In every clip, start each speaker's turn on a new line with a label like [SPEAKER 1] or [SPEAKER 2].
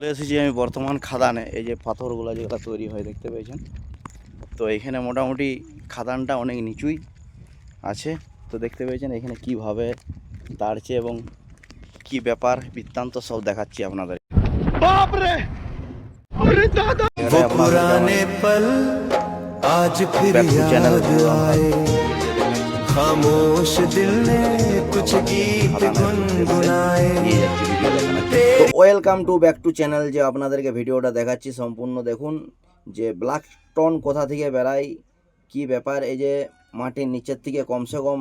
[SPEAKER 1] চলে এসেছি আমি বর্তমান খাদানে। এই যে পাথরগুলো যেগুলো তৈরি হয় দেখতে পেয়েছেন, তো এখানে মোটামুটি খাদানটা অনেক নিচুই আছে। তো দেখতে পেয়েছেন এখানে কিভাবে দাঁড়ছে এবং কি ব্যাপার বৃত্তান্ত সব দেখাচ্ছি আপনাদের। বাপরে वो पुराने पल आज फिर याद आए खामोश दिल ने कुछ गीत गुनगुनाए। তো welcome to back to channel. যে আপনাদেরকে ভিডিওটা দেখাচ্ছি সম্পূর্ণ দেখুন যে ব্ল্যাক স্টোন কোথা থেকে বেরায়, কি ব্যাপার। এই যে মাটির নিচের থেকে কমসে কম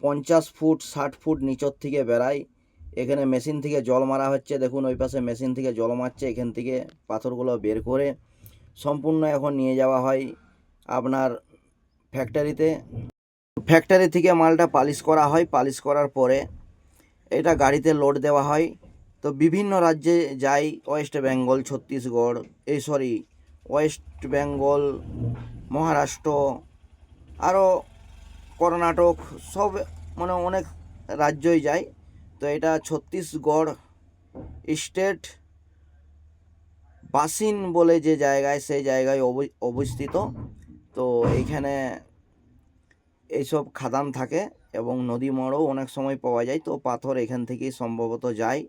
[SPEAKER 1] 50 ফুট 60 ফুট নিচের থেকে বেরায়। এখানে মেশিন থেকে জল মারা হচ্ছে, দেখুন ওই পাশে মেশিন থেকে জল মারছে। এখান থেকে পাথরগুলো বের করে সম্পূর্ণ এখন নিয়ে যাওয়া হয় আপনার ফ্যাক্টরিতে। ফ্যাক্টরি থেকে মালটা পালিশ করা হয়, পালিশ করার পরে এটা গাড়িতে লোড দেওয়া হয়। তো বিভিন্ন রাজ্যে যায়, ওয়েস্ট বেঙ্গল, ছত্তিশগড়, ওয়েস্ট বেঙ্গল, মহারাষ্ট্র, আরও কর্ণাটক, সব মানে অনেক রাজ্যই যায়। তো এটা ছত্তিশগড় স্টেট বাসিন বলে যে জায়গায়, সেই জায়গায় অবস্থিত। তো এইখানে এইসব খাদান থাকে এবং নদী মোড়ও অনেক সময় পাওয়া যায়। তো পাথর এখান থেকেই সম্ভবত যায়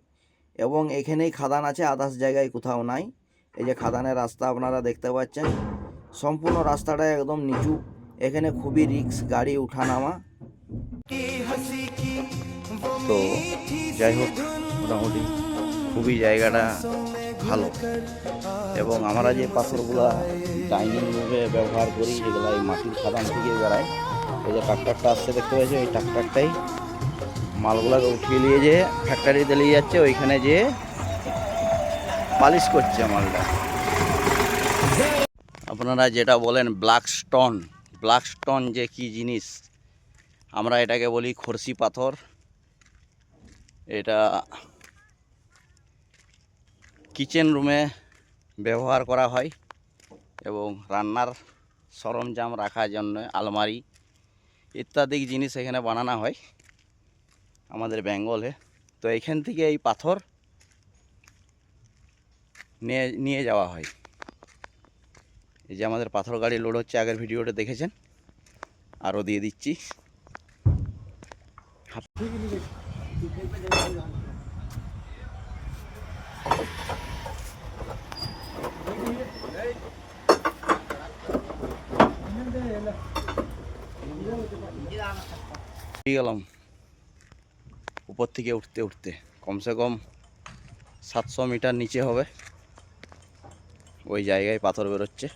[SPEAKER 1] এবং এখানেই খাদান আছে, আদার্স জায়গায় কোথাও নাই। এই যে খাদানের রাস্তা আপনারা দেখতে পাচ্ছেন, সম্পূর্ণ রাস্তাটা একদম নিচু। এখানে খুবই রিস্ক, গাড়ি উঠা নামা। তো যাই হোক, মোটামুটি খুবই জায়গাটা ভালো। এবং আমরা যে পাথরগুলা ডাইনিং রুমে ব্যবহার করি, যেগুলো এই মাটির খাদান থেকে বেড়ায়, এই যে ট্রাক্টরটা আসছে দেখতে পাচ্ছি, ওই ট্রাক্টরটাই মালগুলোকে উঠিয়ে নিয়ে যেয়ে ফ্যাক্টরিতে নিয়ে যাচ্ছে, ওইখানে যেয়ে পালিশ করছে মালটা। আপনারা যেটা বলেন ব্ল্যাক স্টোন যে কি জিনিস, আমরা এটাকে বলি খরসি পাথর। এটা কিচেন রুমে ব্যবহার করা হয় এবং রান্নার সরঞ্জাম রাখার জন্য আলমারি ইত্যাদি জিনিস এখানে বানানো হয় আমাদের বেঙ্গলে। তো এখান থেকে এই পাথর নিয়ে যাওয়া হয়। এই যে আমাদের পাথর গাড়ি লোড হচ্ছে, আগের ভিডিওটা দেখেছেন, আরও দিয়ে দিচ্ছি। গেলাম উপর থেকে উঠতে উঠতে, কমসে কম 700 মিটার নিচে হবে, ওই জায়গায় পাথর বেরোচ্ছে।